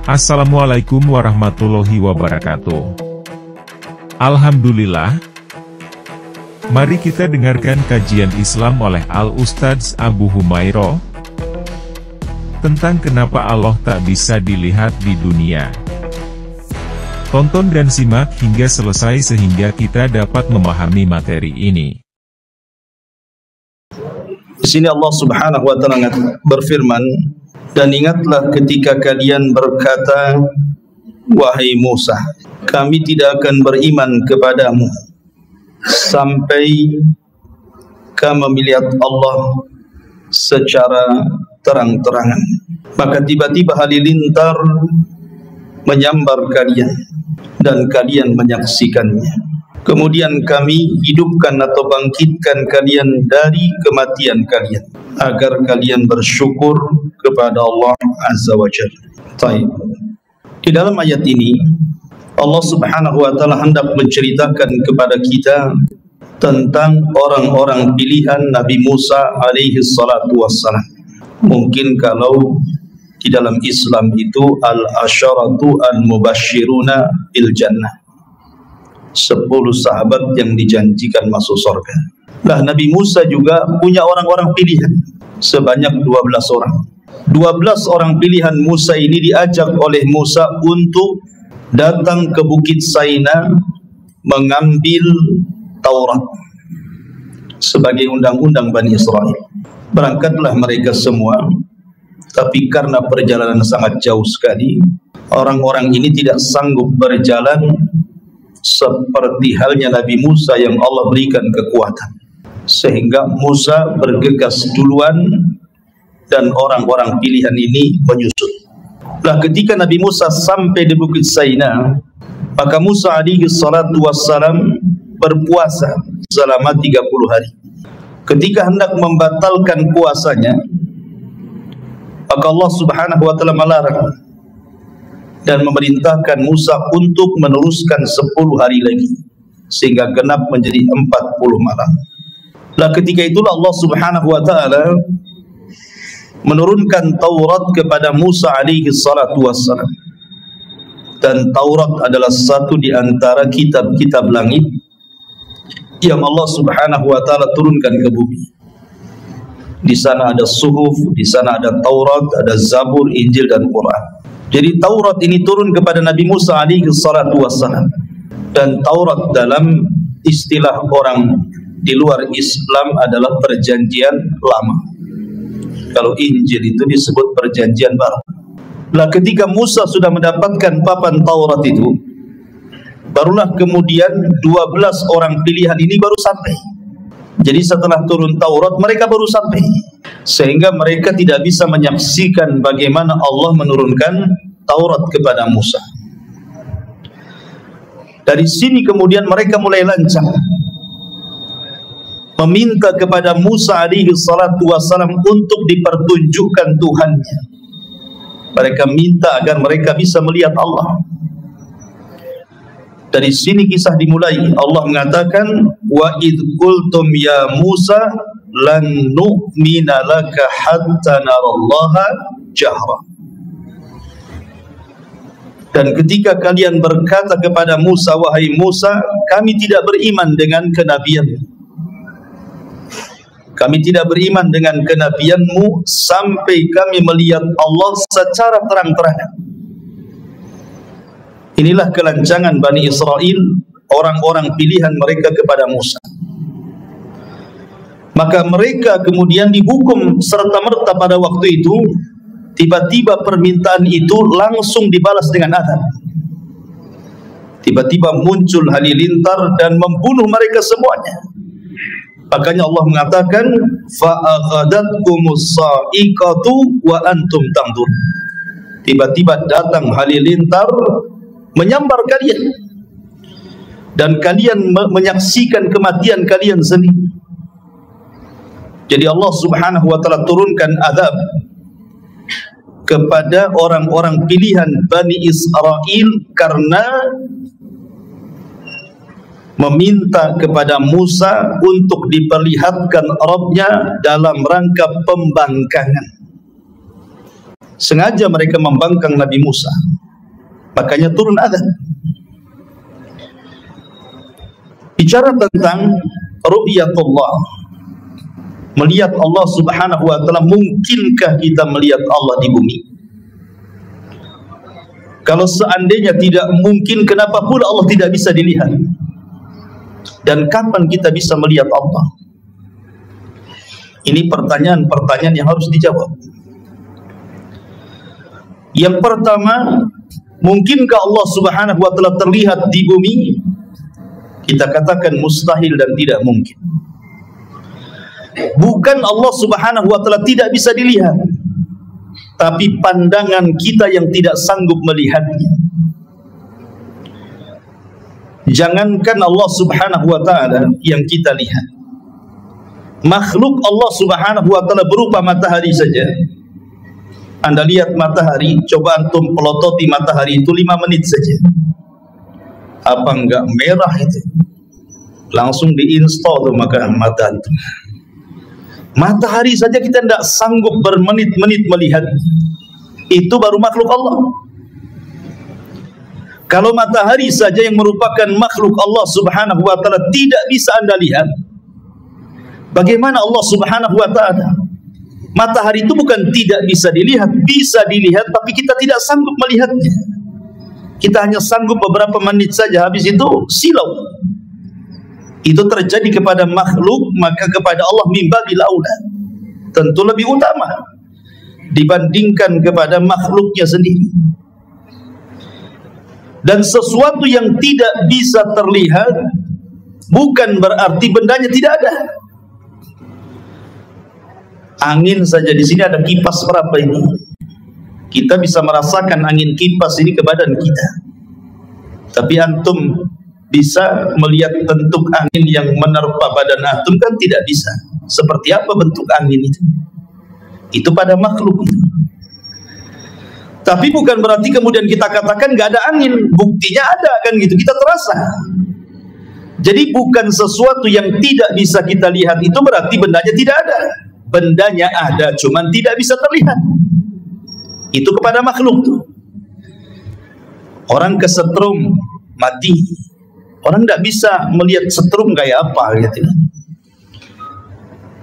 Assalamualaikum warahmatullahi wabarakatuh. Alhamdulillah. Mari kita dengarkan kajian Islam oleh Al-Ustadz Abu Humairah tentang kenapa Allah tak bisa dilihat di dunia. Tonton dan simak hingga selesai sehingga kita dapat memahami materi ini. Di sini Allah Subhanahu wa taala berfirman, dan ingatlah ketika kalian berkata, wahai Musa, kami tidak akan beriman kepadamu sampai kami melihat Allah secara terang-terangan. Maka tiba-tiba halilintar menyambar kalian dan kalian menyaksikannya. Kemudian kami hidupkan atau bangkitkan kalian dari kematian kalian agar kalian bersyukur kepada Allah Azza wa Jalla. Di dalam ayat ini Allah Subhanahu wa taala hendak menceritakan kepada kita tentang orang-orang pilihan Nabi Musa alaihi salatu wassalam. Mungkin kalau di dalam Islam itu al-asyaratu al-mubashshiruna bil jannah, 10 sahabat yang dijanjikan masuk surga. Nah, Nabi Musa juga punya orang-orang pilihan sebanyak 12 orang. 12 orang pilihan Musa ini diajak oleh Musa untuk datang ke Bukit Saina mengambil Taurat sebagai undang-undang Bani Israel. Berangkatlah mereka semua, tapi karena perjalanan sangat jauh sekali, orang-orang ini tidak sanggup berjalan seperti halnya Nabi Musa yang Allah berikan kekuatan, sehingga Musa bergegas duluan dan orang-orang pilihan ini menyusul. Nah, ketika Nabi Musa sampai di Bukit Saina, maka Musa alaihi salatu wassalam berpuasa selama 30 hari. Ketika hendak membatalkan puasanya, maka Allah Subhanahu wa taala melarang dan memerintahkan Musa untuk meneruskan 10 hari lagi sehingga genap menjadi 40 malam. Lah ketika itulah Allah Subhanahu wa taala menurunkan Taurat kepada Musa alaihi salatu wassalam. Dan Taurat adalah satu di antara kitab-kitab langit yang Allah Subhanahu wa taala turunkan ke bumi. Di sana ada suhuf, di sana ada Taurat, ada Zabur, Injil dan Quran. Jadi Taurat ini turun kepada Nabi Musa alaihi salatu wassalam. Dan Taurat dalam istilah orang di luar Islam adalah perjanjian lama. Kalau Injil itu disebut perjanjian baru. Nah, ketika Musa sudah mendapatkan papan Taurat itu, barulah kemudian 12 orang pilihan ini baru sampai. Jadi setelah turun Taurat mereka baru sampai, sehingga mereka tidak bisa menyaksikan bagaimana Allah menurunkan Taurat kepada Musa. Dari sini kemudian mereka mulai lancang meminta kepada Musa alaihi salatu wassalam untuk dipertunjukkan Tuhannya. Mereka minta agar mereka bisa melihat Allah. Dari sini kisah dimulai. Allah mengatakan, wa id qultum ya Musa lan nu'mina laka hatta narallaha jahra. Dan ketika kalian berkata kepada Musa, wahai Musa, kami tidak beriman dengan kenabianmu. Kami tidak beriman dengan kenabianmu sampai kami melihat Allah secara terang-terangan. Inilah kelancangan Bani Israel, orang-orang pilihan mereka kepada Musa. Maka mereka kemudian dihukum serta-merta pada waktu itu. Tiba-tiba permintaan itu langsung dibalas dengan azab. Tiba-tiba muncul halilintar dan membunuh mereka semuanya. Makanya Allah mengatakan, fa'aghadhatkumus sa'iqatu wa antum tanzur. Tiba-tiba datang halilintar menyambar kalian dan kalian menyaksikan kematian kalian sendiri. Jadi Allah Subhanahu wa taala turunkan azab kepada orang-orang pilihan Bani Israel karena meminta kepada Musa untuk diperlihatkan Rabb-nya dalam rangka pembangkangan. Sengaja mereka membangkang Nabi Musa Makanya turun azab. Bicara tentang ru'yatullah, melihat Allah subhanahu wa ta'ala, mungkinkah kita melihat Allah di bumi? Kalau seandainya tidak mungkin, kenapa pula Allah tidak bisa dilihat? Dan kapan kita bisa melihat Allah? Ini pertanyaan-pertanyaan yang harus dijawab. Yang pertama, mungkinkah Allah subhanahu wa ta'ala terlihat di bumi? Kita katakan mustahil dan tidak mungkin. Bukan Allah subhanahu wa ta'ala tidak bisa dilihat, tapi pandangan kita yang tidak sanggup melihatnya. Jangankan Allah subhanahu wa ta'ala yang kita lihat, makhluk Allah subhanahu wa ta'ala berupa matahari saja. Anda lihat matahari, coba antum pelototi matahari itu 5 menit saja. Apa enggak merah itu? Langsung diinstal tuh maka mata itu. Matahari saja kita tidak sanggup bermenit-menit melihat. Itu baru makhluk Allah. Kalau matahari saja yang merupakan makhluk Allah subhanahu wa ta'ala tidak bisa Anda lihat, bagaimana Allah subhanahu wa ta'ala? Matahari itu bukan tidak bisa dilihat, bisa dilihat, tapi kita tidak sanggup melihatnya. Kita hanya sanggup beberapa menit saja, habis itu silau. Itu terjadi kepada makhluk, maka kepada Allah mimbabil aula, tentu lebih utama dibandingkan kepada makhluknya sendiri. Dan sesuatu yang tidak bisa terlihat bukan berarti bendanya tidak ada. Angin saja, di sini ada kipas berapa ini? Kita bisa merasakan angin kipas ini ke badan kita. Tapi antum bisa melihat bentuk angin yang menerpa badan antum kan tidak bisa. Seperti apa bentuk angin itu? Itu pada makhluk itu. Tapi bukan berarti kemudian kita katakan gak ada angin. Buktinya ada kan gitu, kita terasa. Jadi bukan sesuatu yang tidak bisa kita lihat itu berarti bendanya tidak ada. Bendanya ada, cuman tidak bisa terlihat. Itu kepada makhluk tuh. Orang kesetrum mati, orang tidak bisa melihat setrum kayak apa gitu.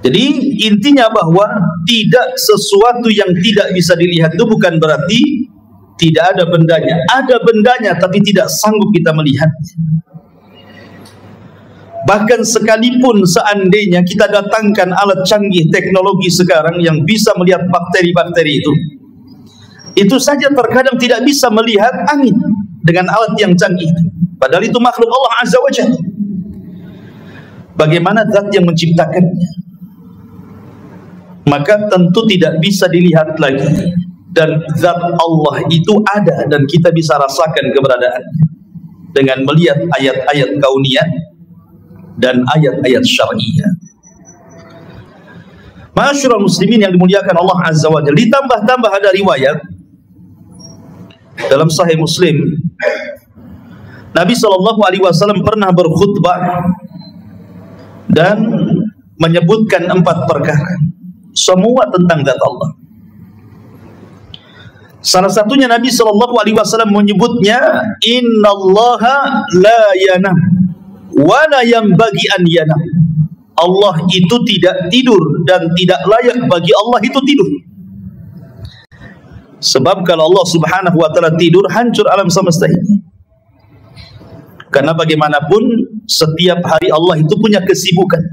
Jadi intinya bahwa tidak sesuatu yang tidak bisa dilihat itu bukan berarti tidak ada bendanya. Ada bendanya tapi tidak sanggup kita melihatnya. Bahkan sekalipun seandainya kita datangkan alat canggih teknologi sekarang yang bisa melihat bakteri-bakteri itu saja terkadang tidak bisa melihat angin dengan alat yang canggih. Padahal itu makhluk Allah Azza wa Jalla. Bagaimana zat yang menciptakannya? Maka tentu tidak bisa dilihat lagi. Dan zat Allah itu ada dan kita bisa rasakan keberadaannya dengan melihat ayat-ayat kauniyah dan ayat-ayat syar'iyah. Ma'asyiral muslimin yang dimuliakan Allah Azza wa Jalla, ditambah-tambah ada riwayat dalam Sahih Muslim, Nabi SAW pernah berkhutbah dan menyebutkan 4 perkara, semua tentang zat Allah. Salah satunya Nabi SAW menyebutnya, Innallaha la yanam wa la yanbaghi an yanam. Allah itu tidak tidur dan tidak layak bagi Allah itu tidur. Sebab kalau Allah subhanahu wa ta'ala tidur, hancur alam semesta ini. Karena bagaimanapun setiap hari Allah itu punya kesibukan.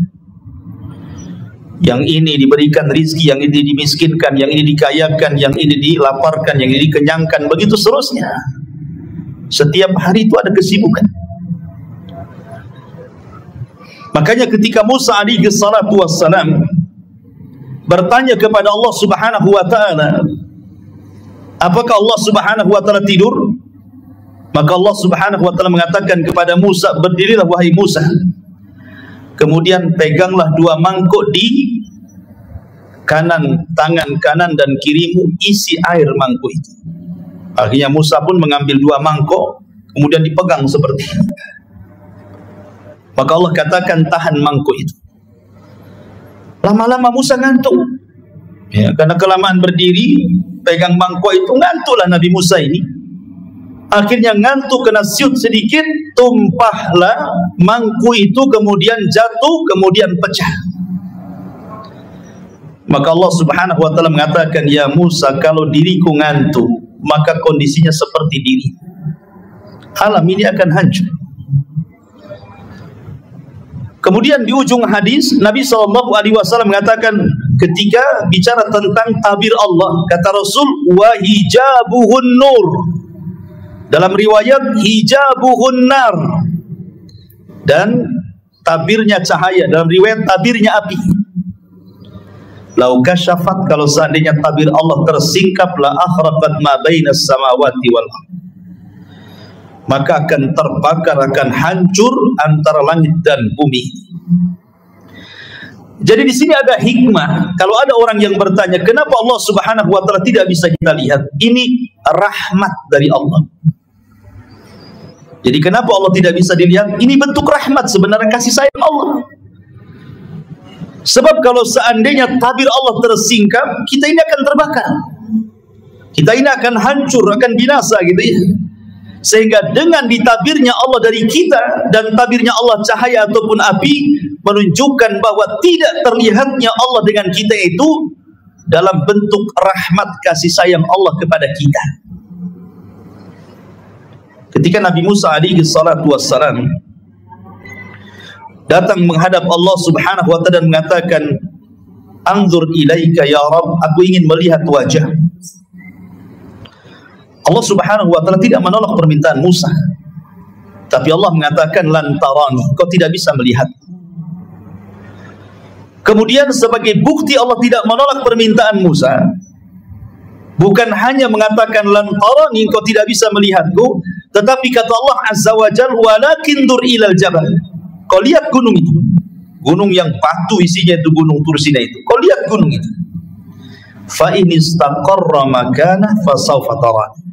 Yang ini diberikan rizki, yang ini dimiskinkan, yang ini dikayakan, yang ini dilaparkan, yang ini dikenyangkan, begitu seterusnya. Setiap hari itu ada kesibukan. Makanya ketika Musa alaihi salatu wassalam bertanya kepada Allah subhanahu wa ta'ala, apakah Allah subhanahu wa ta'ala tidur? Maka Allah subhanahu wa ta'ala mengatakan kepada Musa, berdirilah wahai Musa, kemudian peganglah 2 mangkuk di kanan, tangan kanan dan kirimu, isi air mangkuk itu. Akhirnya Musa pun mengambil 2 mangkuk, kemudian dipegang seperti itu. Maka Allah katakan, tahan mangkuk itu. Lama-lama Musa ngantuk, ya, karena kelamaan berdiri pegang mangkuk itu, ngantuklah Nabi Musa ini. Akhirnya ngantuk, kena siut sedikit, tumpahlah mangkuk itu, kemudian jatuh, kemudian pecah. Maka Allah Subhanahu wa ta'ala mengatakan, ya Musa, kalau diriku ngantuk, maka kondisinya seperti diri. Alam ini akan hancur. Kemudian di ujung hadis Nabi SAW mengatakan, ketika bicara tentang tabir Allah, kata Rasul, wa hijabuhun nur. Dalam riwayat hijabuhun nar. Dan tabirnya cahaya, dalam riwayat tabirnya api. Lau kasyafat, kalau seandainya tabir Allah tersingkap, la akhraqat ma bainas samawati wal ardh, maka akan terbakar, akan hancur antara langit dan bumi. Jadi di sini ada hikmah. Kalau ada orang yang bertanya, kenapa Allah Subhanahu wa ta'ala tidak bisa kita lihat? Ini rahmat dari Allah. Jadi kenapa Allah tidak bisa dilihat? Ini bentuk rahmat, sebenarnya kasih sayang Allah. Sebab kalau seandainya tabir Allah tersingkap, kita ini akan terbakar, kita ini akan hancur, akan binasa gitu ya. Sehingga dengan ditabirnya Allah dari kita dan tabirnya Allah cahaya ataupun api, menunjukkan bahwa tidak terlihatnya Allah dengan kita itu dalam bentuk rahmat kasih sayang Allah kepada kita. Ketika Nabi Musa alaihi salatu wassalam datang menghadap Allah Subhanahu wa ta'ala dan mengatakan, anzur ilaika ya Rabb, aku ingin melihat wajah. Allah Subhanahu wa ta'ala tidak menolak permintaan Musa, tapi Allah mengatakan, lan tarani, kau tidak bisa melihat. Kemudian sebagai bukti Allah tidak menolak permintaan Musa, bukan hanya mengatakan lan tarani, kau tidak bisa melihatku, tetapi kata Allah Azza wa Jalla, walakin dur ilal jabal, kau lihat gunung itu, gunung yang batu isinya itu, gunung Tursina itu, kau lihat gunung itu. Fa in istaqarra makana fa sawfa tarani,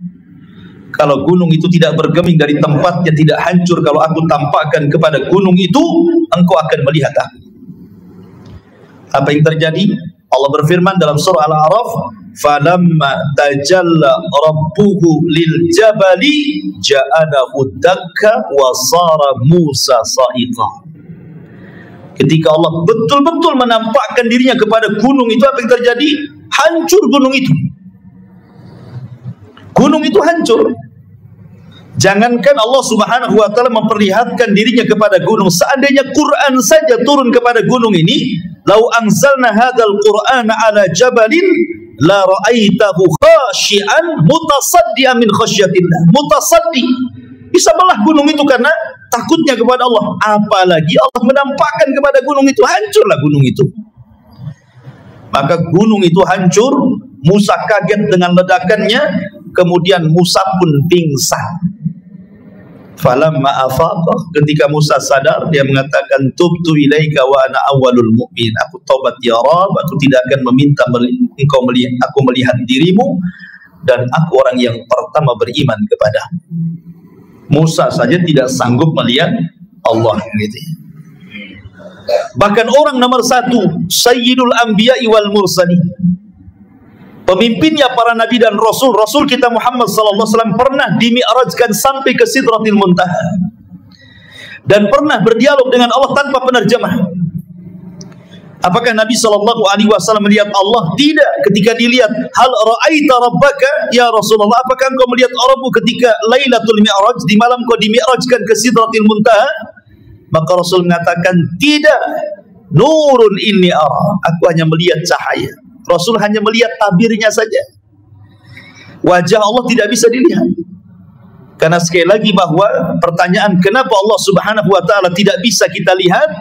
kalau gunung itu tidak bergeming dari tempatnya, tidak hancur, kalau aku tampakkan kepada gunung itu, engkau akan melihat aku. Apa yang terjadi? Allah berfirman dalam surah Al-A'raf, falamma tajalla rabbuhu lil jabali ja'alahu dakka wa sara Musa sa'iqa. Ketika Allah betul-betul menampakkan dirinya kepada gunung itu, apa yang terjadi? Hancur gunung itu. Gunung itu hancur. Jangankan Allah Subhanahu wa ta'ala memperlihatkan dirinya kepada gunung, seandainya Quran saja turun kepada gunung ini, lau anzalna hadzal Qur'ana ala jabalin la ra'aitahu khashi'an mutasaddian min khasyatillah. Mutasaddi, bisa belah gunung itu karena takutnya kepada Allah. Apalagi Allah menampakkan kepada gunung itu, hancurlah gunung itu. Maka gunung itu hancur, Musa kaget dengan ledakannya, kemudian Musa pun pingsan. Falamma afaqa, ketika Musa sadar, dia mengatakan, tubtu ilaika wa ana awwalul mu'min, aku taubat ya Rabb, aku tidak akan meminta engkau melihat, aku melihat dirimu, dan aku orang yang pertama beriman kepadamu. Musa saja tidak sanggup melihat Allah gitu. Bahkan orang nomor satu, Sayyidul Anbiya'i wal Mursalin, pemimpinnya para nabi dan rasul, Rasul kita Muhammad sallallahu alaihi wasallam, pernah dimi'rajkan sampai ke Sidratil Muntaha dan pernah berdialog dengan Allah tanpa penerjemah. Apakah Nabi sallallahu alaihi wasallam melihat Allah? Tidak. Ketika dilihat, hal ra'aita rabbaka ya Rasulullah, apakah engkau melihat Rabbmu ketika Lailatul Mi'raj, di malam kau dimi'rajkan ke Sidratil Muntaha? Maka Rasul mengatakan, tidak, nurun inni ara, aku hanya melihat cahaya. Rasul hanya melihat tabirnya saja. Wajah Allah tidak bisa dilihat. Karena sekali lagi bahwa pertanyaan kenapa Allah Subhanahu wa ta'ala tidak bisa kita lihat,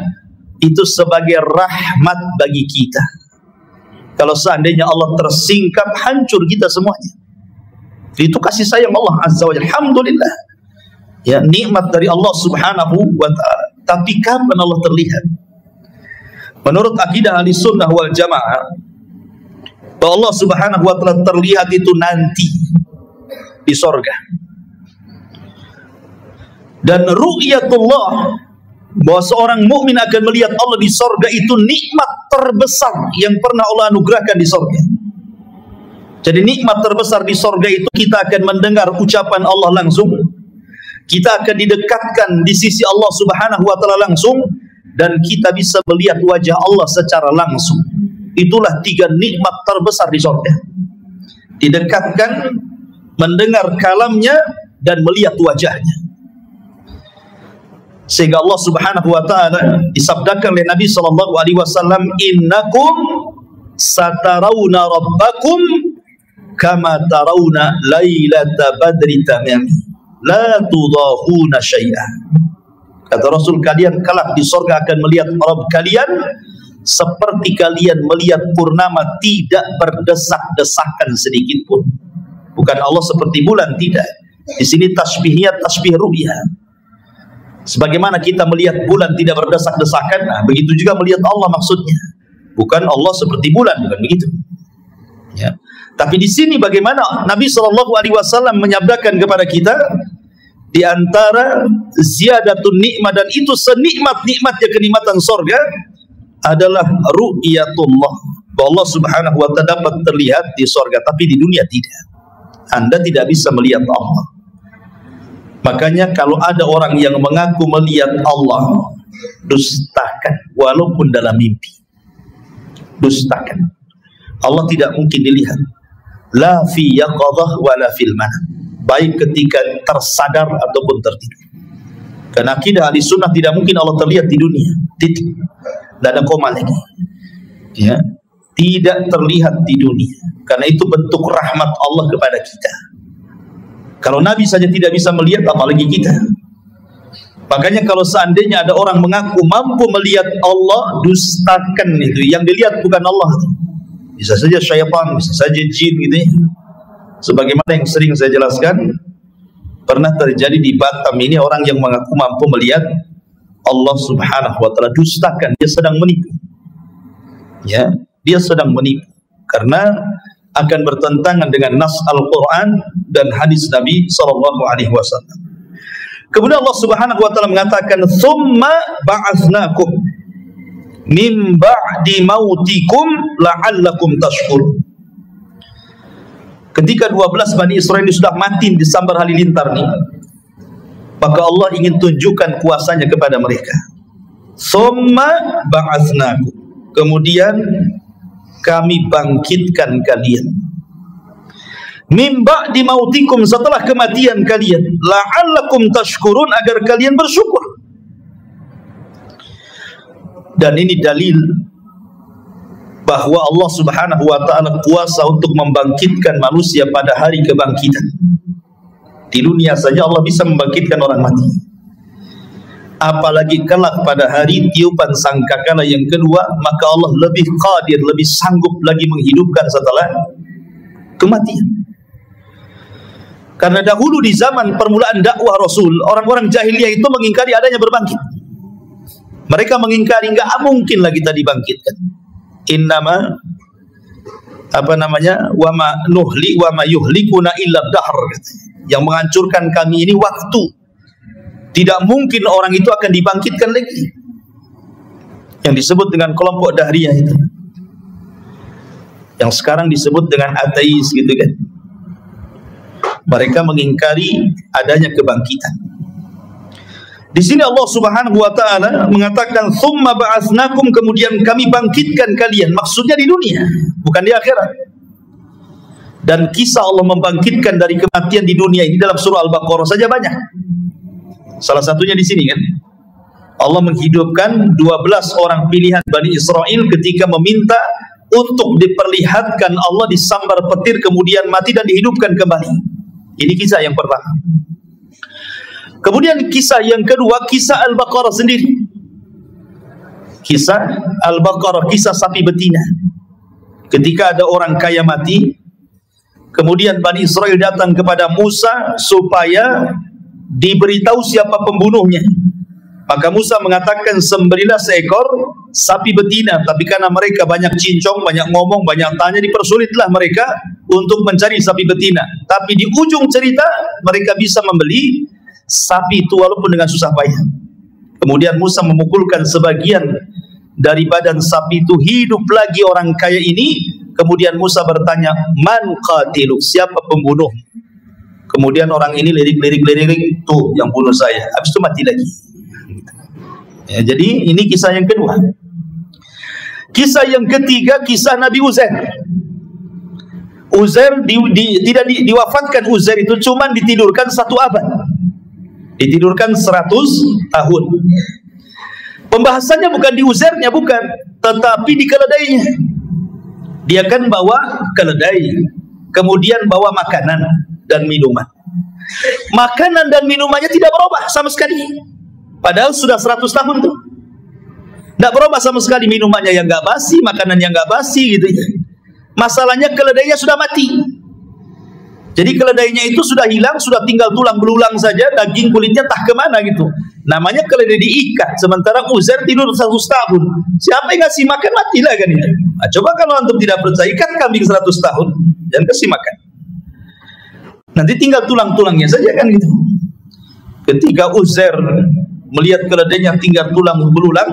itu sebagai rahmat bagi kita. Kalau seandainya Allah tersingkap, hancur kita semuanya. Itu kasih sayang Allah Azza wa Jalla. Alhamdulillah, ya, nikmat dari Allah Subhanahu wa ta'ala. Tapi kapan Allah terlihat? Menurut akidah Ahlussunnah wal Jamaah, bahwa Allah Subhanahu wa ta'ala terlihat itu nanti di sorga. Dan ru'yatullah, bahwa seorang mukmin akan melihat Allah di sorga, itu nikmat terbesar yang pernah Allah anugerahkan di sorga. Jadi nikmat terbesar di sorga itu kita akan mendengar ucapan Allah langsung, kita akan didekatkan di sisi Allah Subhanahu wa Ta'ala langsung, dan kita bisa melihat wajah Allah secara langsung. Itulah 3 nikmat terbesar di sorga: didekatkan, mendengar kalamnya, dan melihat wajahnya. Sehingga Allah Subhanahu wa Ta'ala disabdakan oleh Nabi sallallahu alaihi wasallam, innakum satarawna rabbakum kama tarawna lailata badri tamam la tudahuna syai'an. Kata Rasul, kalian kelak di sorga akan melihat Rabb kalian seperti kalian melihat purnama, tidak berdesak-desakan sedikit pun. Bukan Allah seperti bulan, tidak. Di sini tasbihnya tasbih ru'ya. Sebagaimana kita melihat bulan tidak berdesak-desakan, nah, begitu juga melihat Allah maksudnya. Bukan Allah seperti bulan, bukan begitu. Ya. Tapi di sini bagaimana Nabi SAW menyabdakan kepada kita, di antara ziyadatun nikmat, dan itu senikmat-nikmatnya kenikmatan sorga adalah ru'yatullah. Allah Subhanahu wa Ta'ala dapat terlihat di sorga, tapi di dunia tidak. Anda tidak bisa melihat Allah. Makanya kalau ada orang yang mengaku melihat Allah, dustakan walaupun dalam mimpi. Dustakan. Allah tidak mungkin dilihat. La fi yaqadhah wa la fil manam. Baik ketika tersadar ataupun tertidur. Karena akidah ahli sunnah tidak mungkin Allah terlihat di dunia. Titik. Tidak ada koma lagi. Ya. Tidak terlihat di dunia. Karena itu bentuk rahmat Allah kepada kita. Kalau Nabi saja tidak bisa melihat, apalagi kita. Makanya kalau seandainya ada orang mengaku mampu melihat Allah, dustakan itu. Yang dilihat bukan Allah. Bisa saja syaitan, bisa saja jin gitu ya. Sebagaimana yang sering saya jelaskan, pernah terjadi di Batam ini orang yang mengaku mampu melihat Allah Subhanahu wa Ta'ala, dustakan, dia sedang menipu. Ya, dia sedang menipu karena akan bertentangan dengan nas Al-Quran dan hadis Nabi SAW. Kemudian Allah Subhanahu wa Ta'ala mengatakan, "Tsumma ba'atsnakum min ba'di mautikum la'allakum tashkurun." Ketika 12 Bani Israel sudah mati di sambar halilintar nih, maka Allah ingin tunjukkan kuasanya kepada mereka. Tsumma ba'atsnakum, kemudian kami bangkitkan kalian. Min ba'di mautikum, setelah kematian kalian, la'allakum tashkurun, agar kalian bersyukur. Dan ini dalil bahwa Allah Subhanahu wa Ta'ala kuasa untuk membangkitkan manusia pada hari kebangkitan. Di dunia saja Allah bisa membangkitkan orang mati, apalagi kelak pada hari tiupan sangkakala yang kedua, maka Allah lebih qadir, lebih sanggup lagi menghidupkan setelah kematian. Karena dahulu di zaman permulaan dakwah Rasul, orang-orang jahiliyah itu mengingkari adanya berbangkit. Mereka mengingkari, enggak mungkin lagi kita dibangkitkan. Innama wa ma nuhli wa ma yuhlikuna illa dahr. Yang menghancurkan kami ini waktu. Tidak mungkin orang itu akan dibangkitkan lagi. Yang disebut dengan kelompok Dahriyah itu, yang sekarang disebut dengan ateis gitu kan. Mereka mengingkari adanya kebangkitan. Di sini Allah Subhanahu wa Ta'ala mengatakan, "Tsumma ba'atsnakum", kemudian kami bangkitkan kalian. Maksudnya di dunia, bukan di akhirat. Dan kisah Allah membangkitkan dari kematian di dunia ini dalam surah Al-Baqarah saja banyak. Salah satunya di sini kan, Allah menghidupkan 12 orang pilihan Bani Israel ketika meminta untuk diperlihatkan Allah disambar petir kemudian mati dan dihidupkan kembali. Ini kisah yang pertama. Kemudian kisah yang kedua, kisah Al-Baqarah sendiri. Kisah Al-Baqarah, kisah sapi betina. Ketika ada orang kaya mati, kemudian Bani Israel datang kepada Musa supaya diberitahu siapa pembunuhnya. Maka Musa mengatakan, sembelilah seekor sapi betina. Tapi karena mereka banyak cincong, banyak ngomong, banyak tanya, dipersulitlah mereka untuk mencari sapi betina. Tapi di ujung cerita mereka bisa membeli sapi itu walaupun dengan susah payah. Kemudian Musa memukulkan sebagian dari badan sapi itu, hidup lagi orang kaya ini, Kemudian Musa bertanya, man qatilu, siapa pembunuh? Kemudian orang ini lirik, tuh yang bunuh saya. Habis itu mati lagi. Ya, jadi ini kisah yang kedua. Kisah yang ketiga, kisah Nabi Uzair. Uzair tidak diwafatkan. Uzair itu cuma ditidurkan 1 abad. Ditidurkan 100 tahun. Pembahasannya bukan di Uzairnya, bukan, tetapi di keledainya. Dia kan bawa keledai, kemudian bawa makanan dan minuman. Makanan dan minumannya tidak berubah sama sekali. Padahal sudah 100 tahun tuh. Tidak berubah sama sekali, minumannya yang nggak basi, makanan yang nggak basi gitu ya. Masalahnya keledainya sudah mati. Jadi keledainya itu sudah hilang, sudah tinggal tulang belulang saja, daging kulitnya entah kemana gitu. Namanya keledai diikat, sementara Uzair tidur 100 tahun. Siapa yang ngasih makan, matilah kan itu. Nah, coba kalau antum tidak percaya, ikat kambing 100 tahun, jangan kasih makan. Nanti tinggal tulang-tulangnya saja kan gitu. Ketika Uzair melihat keledainya tinggal tulang belulang,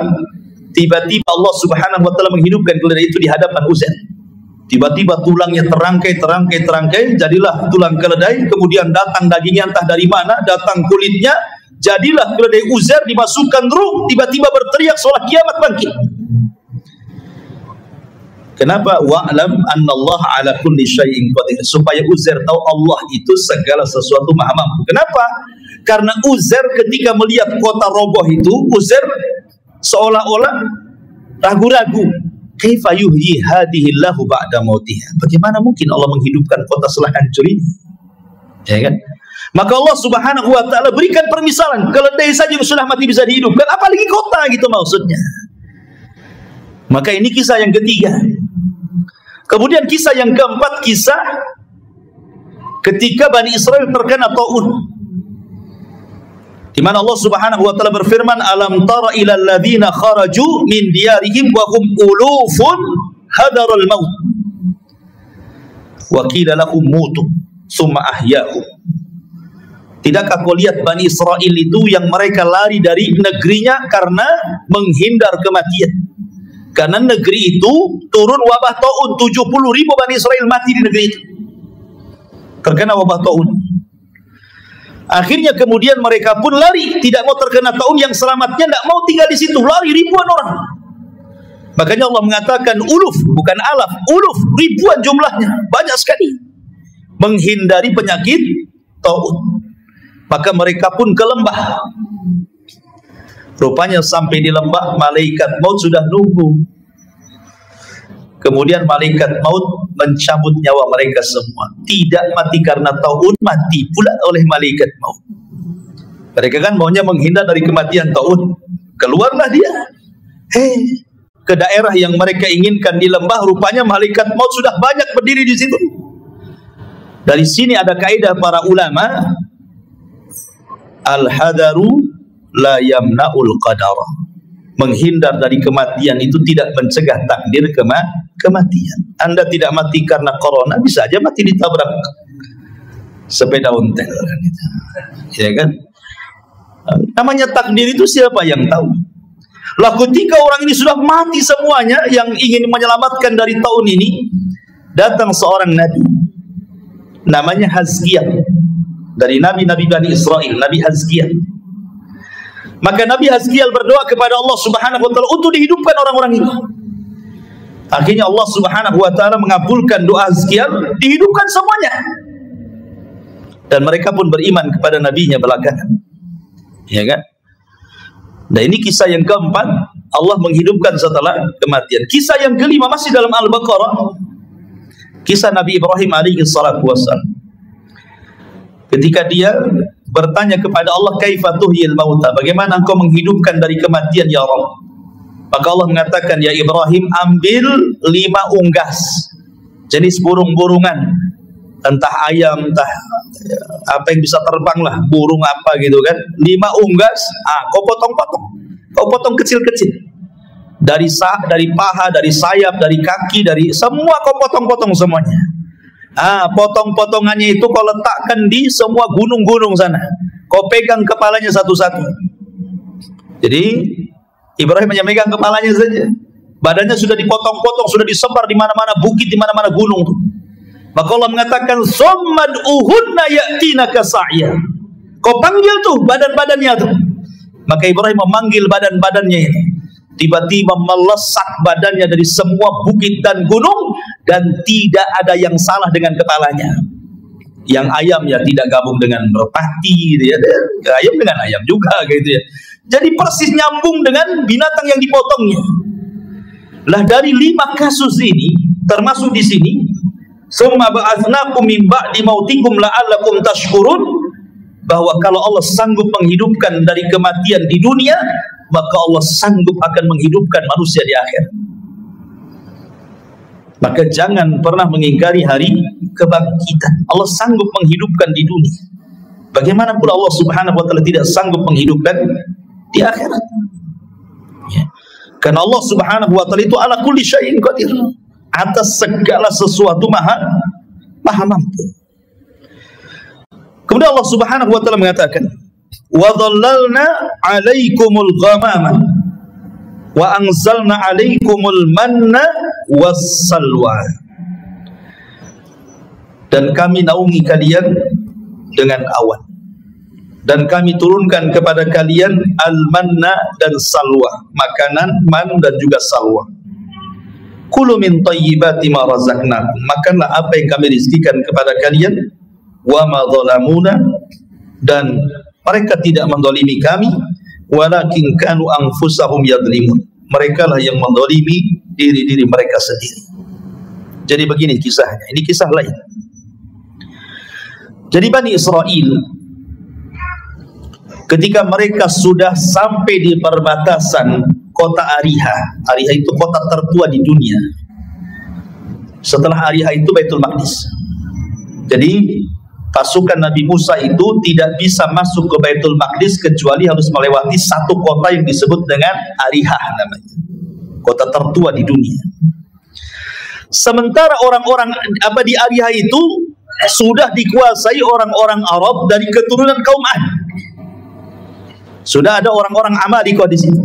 tiba-tiba Allah Subhanahu wa taala menghidupkan keledai itu di hadapan Uzair. Tiba-tiba tulangnya terangkai, jadilah tulang keledai. Kemudian datang dagingnya entah dari mana, datang kulitnya, jadilah keledai Uzair, dimasukkan ruh. Tiba-tiba berteriak seolah kiamat bangkit. Kenapa? Wa'lam annallaha ala kulli syai'in qadir. Supaya Uzair tahu Allah itu segala sesuatu maha mampu. Kenapa? Karena Uzair ketika melihat kota roboh itu, Uzair seolah-olah ragu-ragu. Kaifa yuhyi hadhillahu ba'da mautiha. Bagaimana mungkin Allah menghidupkan kota setelah hancur ini? Ya kan? Maka Allah Subhanahu wa taala berikan permisalan, keledai saja yang sudah mati bisa dihidupkan, apalagi kota gitu maksudnya. Maka ini kisah yang ketiga. Kemudian kisah yang keempat, kisah ketika Bani Israel terkena taun. Di mana Allah Subhanahu wa taala berfirman, alam tara ilal ladzina kharaju min diyarihim wa hum ulufun hadarul maut wa qila lahum mutu tsumma ahyahum. Tidakkah kau lihat Bani Israel itu yang mereka lari dari negerinya karena menghindar kematian? Karena negeri itu turun wabah taun, 70.000 Bani Israel mati di negeri itu terkena wabah taun. Akhirnya kemudian mereka pun lari, tidak mau terkena taun, yang selamatnya tidak mau tinggal di situ, lari ribuan orang. Makanya Allah mengatakan uluf, bukan alaf, uluf, ribuan jumlahnya, banyak sekali, menghindari penyakit taun. Maka mereka pun ke lembah. Rupanya sampai di lembah, malaikat maut sudah nunggu. Kemudian malaikat maut mencabut nyawa mereka semua. Tidak mati karena taun, mati pula oleh malaikat maut. Mereka kan maunya menghindar dari kematian taun. Keluarlah dia. Ke daerah yang mereka inginkan di lembah, rupanya malaikat maut sudah banyak berdiri di situ. Dari sini ada kaidah para ulama, al-hadaru la yamna'ul qadara. Menghindar dari kematian itu tidak mencegah takdir kematian. Anda tidak mati karena corona, bisa aja mati ditabrak sepeda ontel, ya kan? Namanya takdir itu siapa yang tahu? Lah ketika orang ini sudah mati semuanya, yang ingin menyelamatkan dari tahun ini, datang seorang nabi, namanya Hazkiyah, dari nabi-nabi Bani Israel, Nabi Hazkiyah. Maka Nabi Hazkiyah berdoa kepada Allah Subhanahu wa taala untuk dihidupkan orang-orang ini. Akhirnya Allah Subhanahu wa taala mengabulkan doa Hazkiyah, dihidupkan semuanya. Dan mereka pun beriman kepada nabinya belakangan. Ya kan? Nah, ini kisah yang keempat, Allah menghidupkan setelah kematian. Kisah yang kelima masih dalam Al-Baqarah. Kisah Nabi Ibrahim alaihi salatu wassalam. Ketika dia bertanya kepada Allah, kaifa tuhyil mauta, bagaimana engkau menghidupkan dari kematian ya Rabb? Maka Allah mengatakan, ya Ibrahim, ambil 5 unggas jenis burung-burungan, entah ayam, entah apa yang bisa terbang lah, burung apa gitu kan, 5 unggas, kau potong-potong, kau potong kecil-kecil, dari paha, dari sayap, dari kaki, dari semua kau potong-potong semuanya. Potong-potongannya itu kau letakkan di semua gunung-gunung sana. Kau pegang kepalanya satu-satu. Jadi Ibrahim hanya megang kepalanya saja. Badannya sudah dipotong-potong, sudah disebar di mana-mana bukit, di mana-mana gunung. Maka Allah mengatakan, "Summan uhunna ya'tinaka sa'ya." Kau panggil tuh badan-badannya tuh. Maka Ibrahim memanggil badan-badannya itu. Tiba-tiba melesat badannya dari semua bukit dan gunung, dan tidak ada yang salah dengan kepalanya. Yang ayam ya tidak gabung dengan merpati, gitu ya. Ayam dengan ayam juga, gitu ya. Jadi persis nyambung dengan binatang yang dipotongnya. Lah dari 5 kasus ini, termasuk di sini, summa ba'atsnakum min ba'di mautikum la'allakum tashkurun, bahwa kalau Allah sanggup menghidupkan dari kematian di dunia, maka Allah sanggup akan menghidupkan manusia di akhir. Maka jangan pernah mengingkari hari kebangkitan. Allah sanggup menghidupkan di dunia. Bagaimana pula Allah Subhanahu wa taala tidak sanggup menghidupkan di akhirat? Ya. Karena Allah Subhanahu wa taala itu ala kulli syai'in qadir. Atas segala sesuatu maha mampu. Kemudian Allah Subhanahu wa taala mengatakan, "Wa dhallalna 'alaikumul ghamama wa anzalna 'alaikumul manna wassalwa." Dan kami naungi kalian dengan awan, dan kami turunkan kepada kalian al-manna dan salwa, makanan man dan juga salwa. Kulu min thayyibati ma razaqnakum, makanlah apa yang kami rizkikan kepada kalian. Wa ma zalamuna, dan mereka tidak mendolimi kami, walakin kanu anfusahum yadlimun, mereka lah yang mendolimi diri-diri mereka sendiri. Jadi begini kisahnya, ini kisah lain. Jadi Bani Israel, ketika mereka sudah sampai di perbatasan kota Ariha. Ariha itu kota tertua di dunia. Setelah Ariha itu Baitul Maqdis. Jadi pasukan Nabi Musa itu tidak bisa masuk ke Baitul Maqdis kecuali harus melewati satu kota yang disebut dengan Ariha namanya. Kota tertua di dunia. Sementara orang-orang di Ariha itu sudah dikuasai orang-orang Arab dari keturunan kaum Ad. Sudah ada orang-orang Amalika di sini.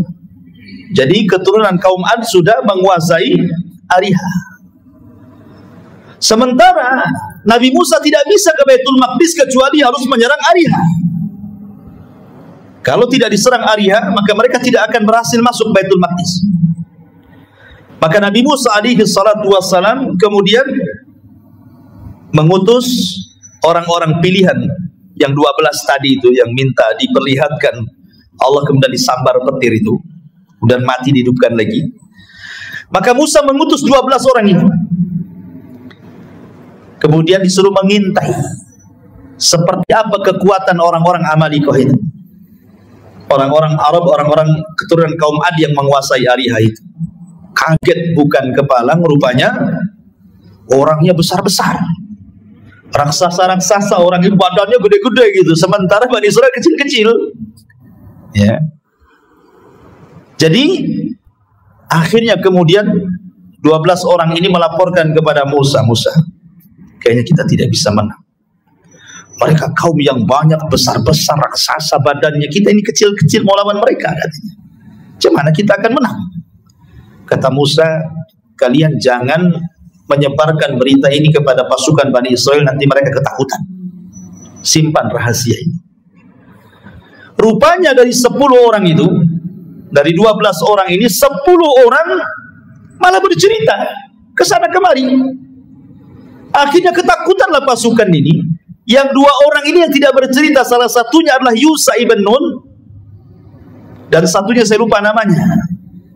Jadi keturunan kaum Ad sudah menguasai Ariha. Sementara Nabi Musa tidak bisa ke Baitul Maqdis kecuali harus menyerang Ariha. Kalau tidak diserang Ariha, maka mereka tidak akan berhasil masuk Baitul Maqdis. Maka Nabi Musa alaihi salatu wassalam kemudian mengutus orang-orang pilihan yang 12 tadi itu, yang minta diperlihatkan Allah, kemudian disambar petir itu, kemudian mati dihidupkan lagi. Maka Musa mengutus 12 orang itu, kemudian disuruh mengintai seperti apa kekuatan orang-orang Amalikoh itu, orang-orang Arab, orang-orang keturunan kaum Ad yang menguasai Ariha itu. Kaget bukan kepalang, rupanya orangnya besar-besar, raksasa-raksasa, orang itu badannya gede-gede gitu, sementara Bani Israel kecil-kecil. Ya. Jadi akhirnya kemudian 12 orang ini melaporkan kepada Musa, "Musa, kayaknya kita tidak bisa menang. Mereka kaum yang banyak, besar-besar, raksasa badannya, kita ini kecil-kecil mau lawan mereka," katanya. "Gimana kita akan menang?" Kata Musa, "Kalian jangan menyebarkan berita ini kepada pasukan Bani Israel, nanti mereka ketakutan. Simpan rahasia ini." Rupanya dari 10 orang itu, dari 12 orang ini, 10 orang malah bercerita ke sana kemari. Akhirnya ketakutanlah pasukan ini. Yang 2 orang ini yang tidak bercerita, salah satunya adalah Yusha ibn Nun, dan satunya saya lupa namanya.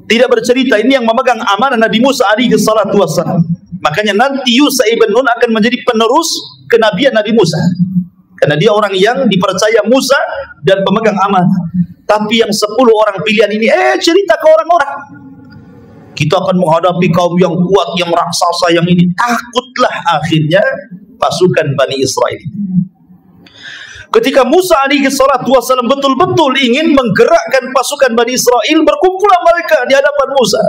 Tidak bercerita, ini yang memegang amanah Nabi Musa alaihi salatu wassalam. Makanya nanti Yusha ibn Nun akan menjadi penerus kenabian Nabi Musa, karena dia orang yang dipercaya Musa dan pemegang amanah. Tapi yang 10 orang pilihan ini cerita ke orang-orang, "Kita akan menghadapi kaum yang kuat, yang raksasa, yang ini." Takutlah akhirnya pasukan Bani Israel. Ketika Musa alaihi salatu wassalam betul-betul ingin menggerakkan pasukan Bani Israel, berkumpullah mereka di hadapan Musa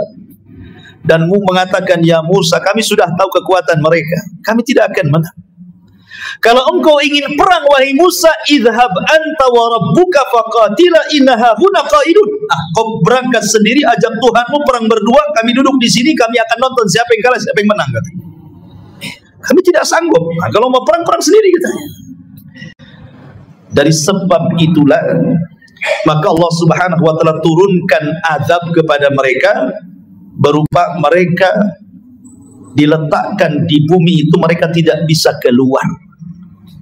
dan mengatakan, "Ya Musa, kami sudah tahu kekuatan mereka, kami tidak akan menang. Kalau engkau ingin perang wahai Musa, idhab anta wa rabbuka faqatila innaha huna qaidun. Kau berangkat sendiri, ajak Tuhanmu perang berdua, kami duduk di sini, kami akan nonton siapa yang kalah, siapa yang menang, katanya. Kami tidak sanggup. Kalau mau perang sendiri, katanya. Dari sebab itulah maka Allah Subhanahu wa taala turunkan azab kepada mereka berupa mereka diletakkan di bumi itu, mereka tidak bisa keluar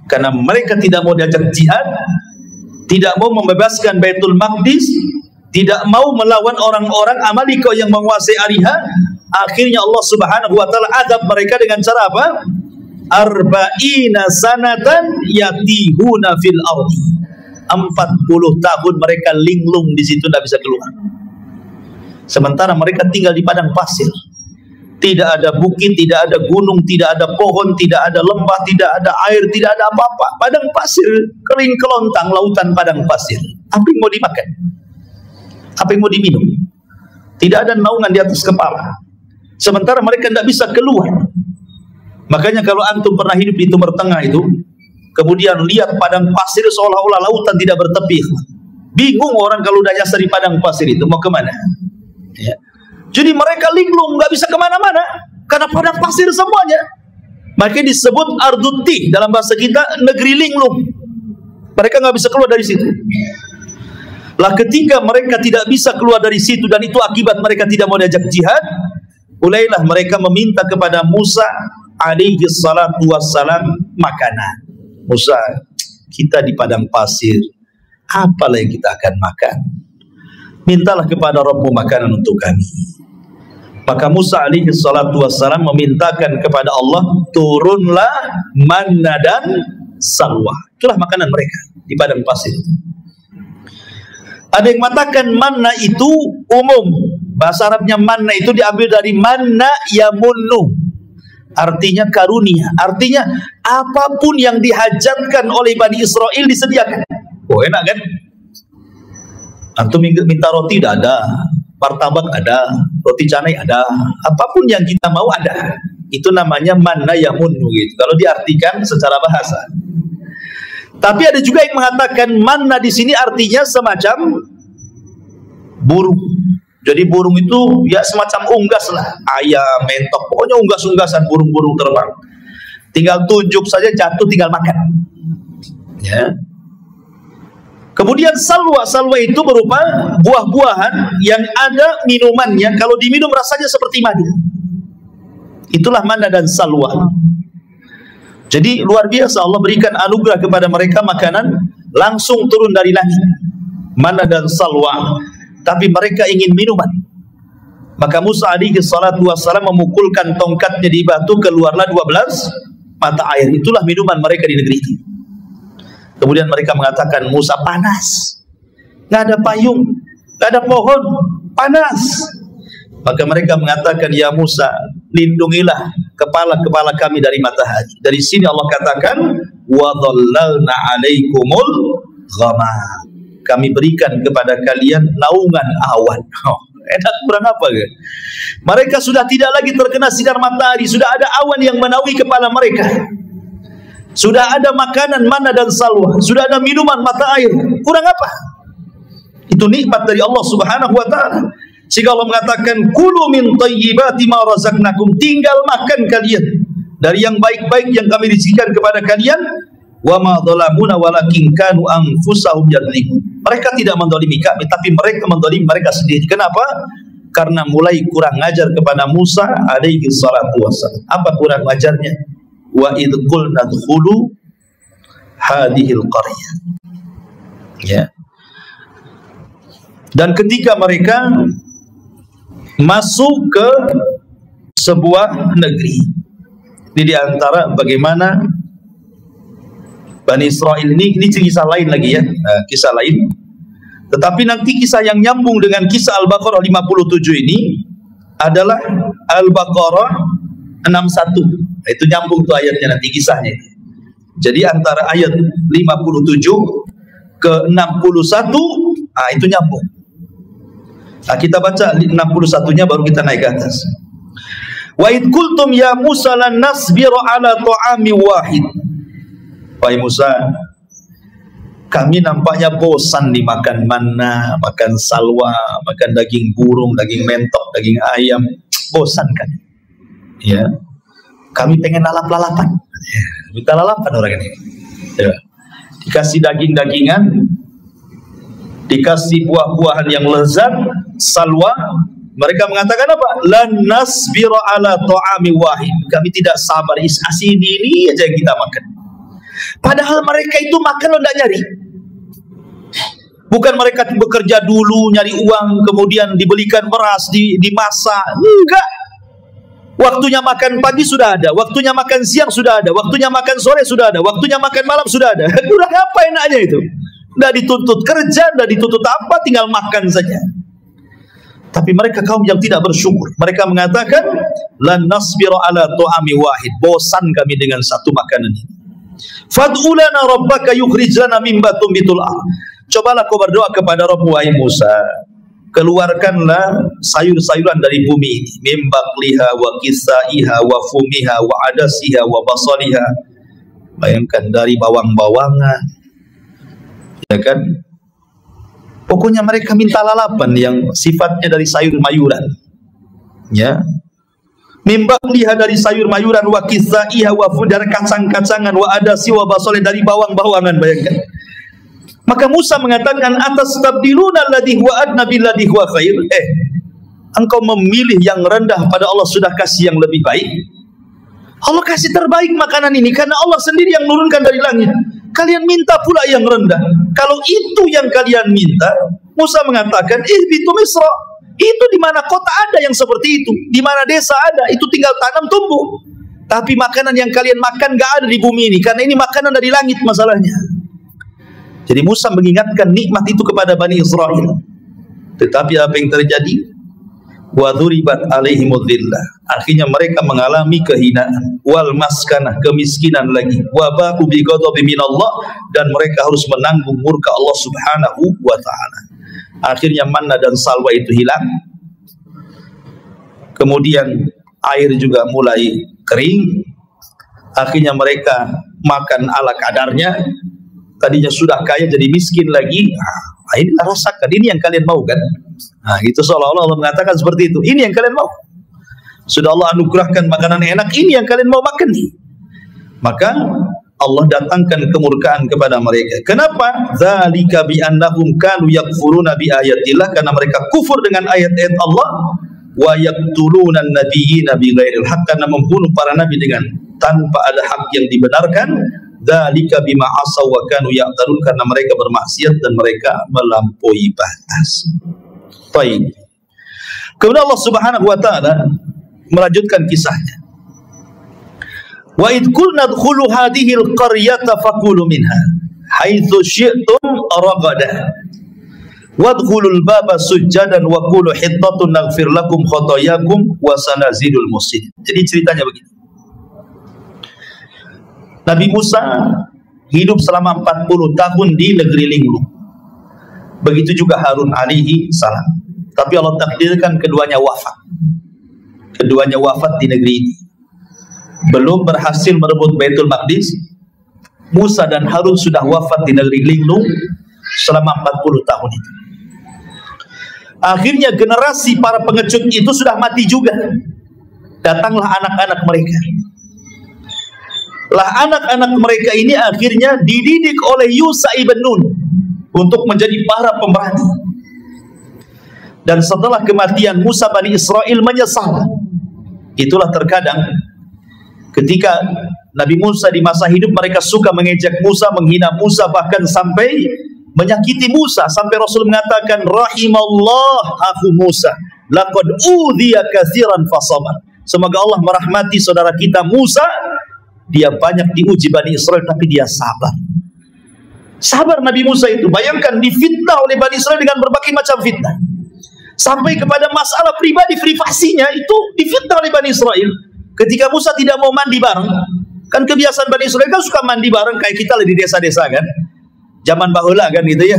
karena mereka tidak mau diajak jihad, tidak mau membebaskan Baitul Maqdis, tidak mau melawan orang-orang Amalika yang menguasai Ariha. Akhirnya Allah Subhanahu wa taala azab mereka dengan cara apa? Arba'ina sanatan yatihuna fil ardi. 40 tahun mereka linglung di situ, tidak bisa keluar. Sementara mereka tinggal di padang pasir. Tidak ada bukit, tidak ada gunung, tidak ada pohon, tidak ada lembah, tidak ada air, tidak ada apa-apa. Padang pasir, kering kelontang, lautan padang pasir. Apa yang mau dimakan? Apa yang mau diminum? Tidak ada naungan di atas kepala. Sementara mereka tidak bisa keluar. Makanya kalau antum pernah hidup di Timur Tengah itu, kemudian lihat padang pasir seolah-olah lautan tidak bertepi. Bingung orang kalau udah nyasar di padang pasir itu mau kemana? Ya. Jadi mereka linglung, nggak bisa kemana-mana karena padang pasir semuanya. Makanya disebut Arduti dalam bahasa kita, negeri linglung. Mereka nggak bisa keluar dari situ. Lah ketika mereka tidak bisa keluar dari situ dan itu akibat mereka tidak mau diajak jihad, mulailah mereka meminta kepada Musa alaihi salatu wassalam makanan. Musa, kita di padang pasir, apalah yang kita akan makan? Mintalah kepada Rabbu makanan untuk kami. Maka Musa alaihi salatu wassalam memintakan kepada Allah, turunlah manna dan salwa. Itulah makanan mereka di padang pasir. Ada yang mengatakan manna itu umum. Bahasa Arabnya manna itu diambil dari manna yamunnu. Artinya karunia. Artinya apapun yang dihajatkan oleh Bani Israel disediakan. Oh enak kan? Antum minta roti tidak ada, martabak ada, roti canai ada, apapun yang kita mau ada. Itu namanya manna yamunnu gitu, kalau diartikan secara bahasa. Tapi ada juga yang mengatakan manna di sini artinya semacam burung. Jadi burung itu ya semacam unggas lah, ayam, mentok, pokoknya unggas-unggasan burung-burung terbang. Tinggal tunjuk saja jatuh, tinggal makan. Ya. Kemudian salwa itu berupa buah-buahan yang ada minumannya, kalau diminum rasanya seperti madu. Itulah manna dan salwa. Jadi luar biasa, Allah berikan anugerah kepada mereka makanan langsung turun dari langit, manna dan salwa. Tapi mereka ingin minuman. Maka Musa alaihi salatu wassalam memukulkan tongkatnya di batu, keluarlah 12 mata air. Itulah minuman mereka di negeri itu. Kemudian mereka mengatakan, Musa, panas, nggak ada payung, nggak ada pohon, panas. Maka mereka mengatakan, ya Musa, lindungilah kepala-kepala kami dari matahari. Dari sini Allah katakan, wa dhallalna alaikumul ghamam. Kami berikan kepada kalian naungan awan. Oh, enak kurang apa kan? Mereka sudah tidak lagi terkena sinar matahari, sudah ada awan yang menaungi kepala mereka. Sudah ada makanan manna dan salwa, sudah ada minuman mata air. Kurang apa? Itu nikmat dari Allah Subhanahu wa taala. Sehingga Allah mengatakan, kulu min thayyibati ma razaqnakum, tinggal makan kalian dari yang baik-baik yang kami rizkikan kepada kalian. Wa ma dhalamuna walakin kanu anfusahum yadhlimun. Mereka tidak mendolimi kami, tapi mereka mendolimi mereka sendiri. Kenapa? Karena mulai kurang ajar kepada Musa alaihi salatu wassalam. Apa kurang ajarnya? Wa idh qulna dkhulu hadhil qaryah. Ya. Dan ketika mereka masuk ke sebuah negeri, ini di antara bagaimana Bani Israel ini kisah lain lagi ya, kisah lain. Tetapi nanti kisah yang nyambung dengan kisah Al-Baqarah 57 ini adalah Al-Baqarah 61. Itu nyambung tuh ayatnya nanti kisahnya. Jadi antara ayat 57 ke 61, itu nyambung. Nah, kita baca 61-nya baru kita naik ke atas. Wa id qultum ya Musa lan nasbira ala ta'ami wahid wahai Musa, kami nampaknya bosan dimakan manna, makan salwa, makan daging burung, daging mentok, daging ayam. Bosan kan? Ya. Kami pengen lalap-lalapan. Ya, minta lalapan orang ini. Ya. Dikasih daging-dagingan, dikasih buah-buahan yang lezat, salwa. Mereka mengatakan apa? Lan nasbira ala ta'ami wahid. Kami tidak sabar, ini aja yang kita makan. Padahal mereka itu makan lo tidak nyari. Bukan mereka bekerja dulu nyari uang, kemudian dibelikan beras, dimasak. Enggak. Waktunya makan pagi sudah ada, waktunya makan siang sudah ada, waktunya makan sore sudah ada, waktunya makan malam sudah ada. Udah apa enaknya itu? Tidak dituntut kerja, tidak dituntut apa, tinggal makan saja. Tapi mereka kaum yang tidak bersyukur. Mereka mengatakan, lan nasbira ala ta'ami wahid. Bosan kami dengan satu makanan ini. Fad'u lana rabbaka yukhrij lana mimma tumbitul ardh. Cobalah kau berdoa kepada Rabb, wahai Musa. Keluarkanlah sayur-sayuran dari bumi ini. Mim baqliha wa kisaiha wa fumiha wa adasiha wa basaliha. Bayangkan dari bawang-bawangan. Ya kan? Pokoknya mereka minta lalapan yang sifatnya dari sayur-mayuran. Ya. Mimbaqliha dari sayur-mayuran, wa kisaiha wa dari kacang-kacangan, wa adasi wa basali dari bawang-bawangan, bayangkan. Maka Musa mengatakan, atastabdiluna alladhi huwa adna billadhi huwa khair. Engkau memilih yang rendah pada Allah sudah kasih yang lebih baik. Allah kasih terbaik makanan ini karena Allah sendiri yang menurunkan dari langit. Kalian minta pula yang rendah. Kalau itu yang kalian minta, Musa mengatakan, ihbitu Misra. Itu di mana kota ada yang seperti itu, di mana desa ada, itu tinggal tanam tumbuh. Tapi makanan yang kalian makan gak ada di bumi ini, karena ini makanan dari langit masalahnya. Jadi Musa mengingatkan nikmat itu kepada Bani Israel. Tetapi apa yang terjadi? Wa dhuribat alaihimudz dhillah. Akhirnya mereka mengalami kehinaan, wal maskanah, kemiskinan lagi, wa ba'u bi ghadabi minallah, dan mereka harus menanggung murka Allah Subhanahu wa taala. Akhirnya manna dan salwa itu hilang. Kemudian air juga mulai kering. Akhirnya mereka makan ala kadarnya. Tadinya sudah kaya jadi miskin lagi. Nah, inilah rasakan, ini yang kalian mau kan? Nah, itu seolah-olah Allah mengatakan seperti itu. Ini yang kalian mau. Sudah Allah anugerahkan makanan enak, ini yang kalian mau makan. Maka Allah datangkan kemurkaan kepada mereka. Kenapa? Dzalika bi annahum kanu yakfuruna bi ayatillah, karena mereka kufur dengan ayat-ayat Allah, wa yaqtuluna an-nabiyina bi ghairil haqq, karena membunuh para nabi dengan tanpa ada hak yang dibenarkan. Dzalika bima asaw wa kanu ya'tadun, karena mereka bermaksiat dan mereka melampaui batas. Baik. Kemudian Allah Subhanahu wa taala melanjutkan kisahnya. Wa id qulna dkhulu hadhihi al-qaryata faqulu minha haitsu syi'tum ragadan wadkhulul baba sujjadan wa qulu hittatun naghfir lakum khotoyakum wa sanazidul muhsinin. Jadi ceritanya begini. Nabi Musa hidup selama 40 tahun di negeri linglung. Begitu juga Harun alaihi salam. Tapi Allah takdirkan keduanya wafat. Keduanya wafat di negeri ini. Belum berhasil merebut Baitul Maqdis, Musa dan Harun sudah wafat di negeri linglung selama 40 tahun itu. Akhirnya generasi para pengecut itu sudah mati juga. Datanglah anak-anak mereka. Lah anak-anak mereka ini akhirnya dididik oleh Yusha ibn Nun untuk menjadi para pemberani. Dan setelah kematian Musa, Bani Israel menyesal. Itulah terkadang ketika Nabi Musa di masa hidup mereka suka mengejek Musa, menghina Musa, bahkan sampai menyakiti Musa, sampai Rasul mengatakan rahimallah akhu Musa laqad udhiya katsiran fasabar. Semoga Allah merahmati saudara kita Musa, dia banyak diuji Bani Israel tapi dia sabar. Sabar Nabi Musa itu, bayangkan difitnah oleh Bani Israel dengan berbagai macam fitnah. Sampai kepada masalah pribadi privasinya itu difitnah oleh Bani Israel. Ketika Musa tidak mau mandi bareng, kan kebiasaan Bani Israel kan suka mandi bareng kayak kita di desa-desa kan. Zaman bahula kan gitu ya.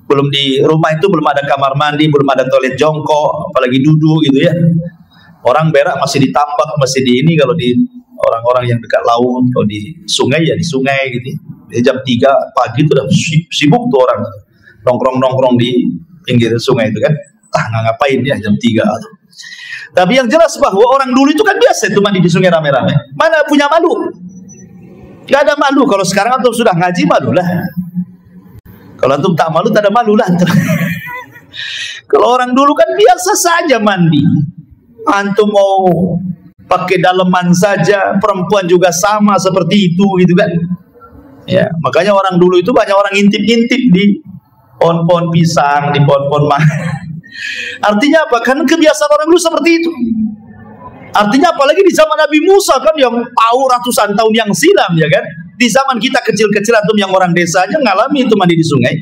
Belum di rumah itu belum ada kamar mandi, belum ada toilet jongkok, apalagi duduk gitu ya. Orang berak masih ditambak, masih di ini, kalau di orang-orang yang dekat laut, kalau di sungai ya di sungai gitu. Jam 3 pagi itu udah sibuk tuh orang nongkrong-nongkrong di pinggir sungai itu kan. Nggak ngapain ya jam 3 tuh. Tapi yang jelas bahwa orang dulu itu kan biasa itu mandi di sungai rame-rame. Mana punya malu? Gak ada malu. Kalau sekarang antum sudah ngaji, malu lah. Kalau antum tak malu, tak ada malu lah. Kalau orang dulu kan biasa saja mandi. Antum mau pakai daleman saja, perempuan juga sama seperti itu gitu kan. Ya, makanya orang dulu itu banyak orang ngintip-ngintip di pohon-pohon pisang, di pohon-pohon Artinya apa? Kan kebiasaan orang dulu seperti itu. Artinya apalagi di zaman Nabi Musa kan yang tahu ratusan tahun yang silam ya kan. Di zaman kita kecil-kecil antum yang orang desa aja ngalami itu mandi di sungai.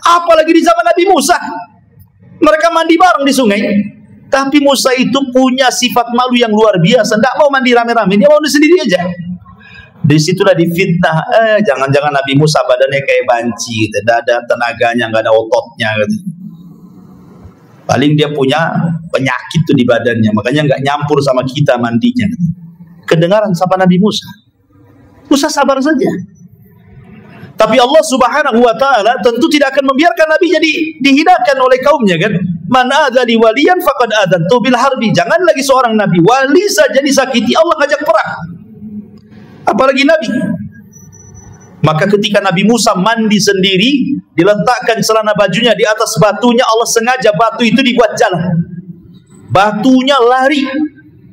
Apalagi di zaman Nabi Musa. Mereka mandi bareng di sungai. Tapi Musa itu punya sifat malu yang luar biasa. Tidak mau mandi rame-rame, dia mau mandi sendiri aja. Disitulah difitnah. Jangan-jangan Nabi Musa badannya kayak banci, gitu. Tidak ada tenaganya, nggak ada ototnya. Gitu. Paling dia punya penyakit tuh di badannya, makanya nggak nyampur sama kita mandinya. Gitu. Kedengaran sapa Nabi Musa. Musa sabar saja. Tapi Allah Subhanahu wa taala tentu tidak akan membiarkan Nabi jadi dihinakan oleh kaumnya kan. Man adzali waliyan faqad adantu bil harbi. Jangan lagi seorang nabi wali saja disakiti Allah ngajak perang. Apalagi nabi. Maka ketika Nabi Musa mandi sendiri, diletakkan celana bajunya di atas batunya, Allah sengaja batu itu dibuat jalan. Batunya lari.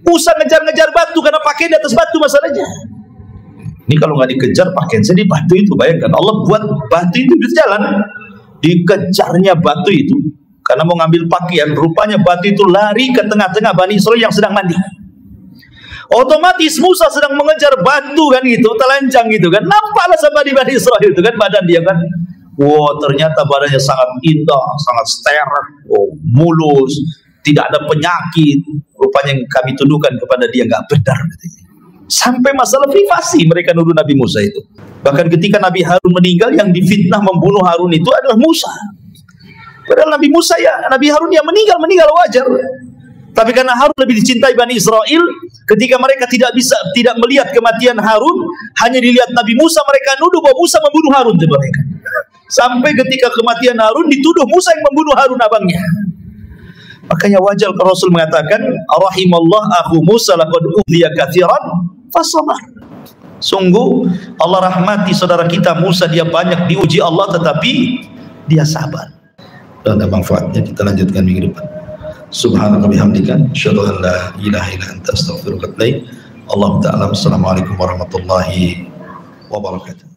Musa ngejar-ngejar batu karena pakai di atas batu masalahnya. Ini kalau nggak dikejar pakaian saya di batu itu, bayangkan Allah buat batu itu berjalan, dikejarnya batu itu karena mau ngambil pakaian. Rupanya batu itu lari ke tengah-tengah Bani Israil yang sedang mandi. Otomatis Musa sedang mengejar batu kan gitu, telanjang gitu kan, nampaklah sama di Bani Israil itu kan badan dia kan. Wow, ternyata badannya sangat indah, sangat steril, mulus, tidak ada penyakit. Rupanya yang kami tuduhkan kepada dia nggak benar. Sampai masalah privasi mereka nuduh Nabi Musa itu. Bahkan ketika Nabi Harun meninggal, yang difitnah membunuh Harun itu adalah Musa. Padahal Nabi Musa ya, Nabi Harun yang meninggal wajar. Tapi karena Harun lebih dicintai Bani Israel, ketika mereka tidak melihat kematian Harun, hanya dilihat Nabi Musa, mereka nuduh bahwa Musa membunuh Harun. Sampai ketika kematian Harun, dituduh Musa yang membunuh Harun abangnya. Makanya wajar kalau Rasul mengatakan, rahimallah akhu Musa laqad udhiya katsiran fasabar. Sungguh Allah rahmati saudara kita Musa, dia banyak diuji Allah tetapi dia sabar. Dan ada manfaatnya. Kita lanjutkan minggu depan. Subhanaka bihamdika asyhadu an la ilaha illa anta astaghfiruka wa atubu ilaik. Allahu ta'ala. Assalamualaikum warahmatullahi wabarakatuh.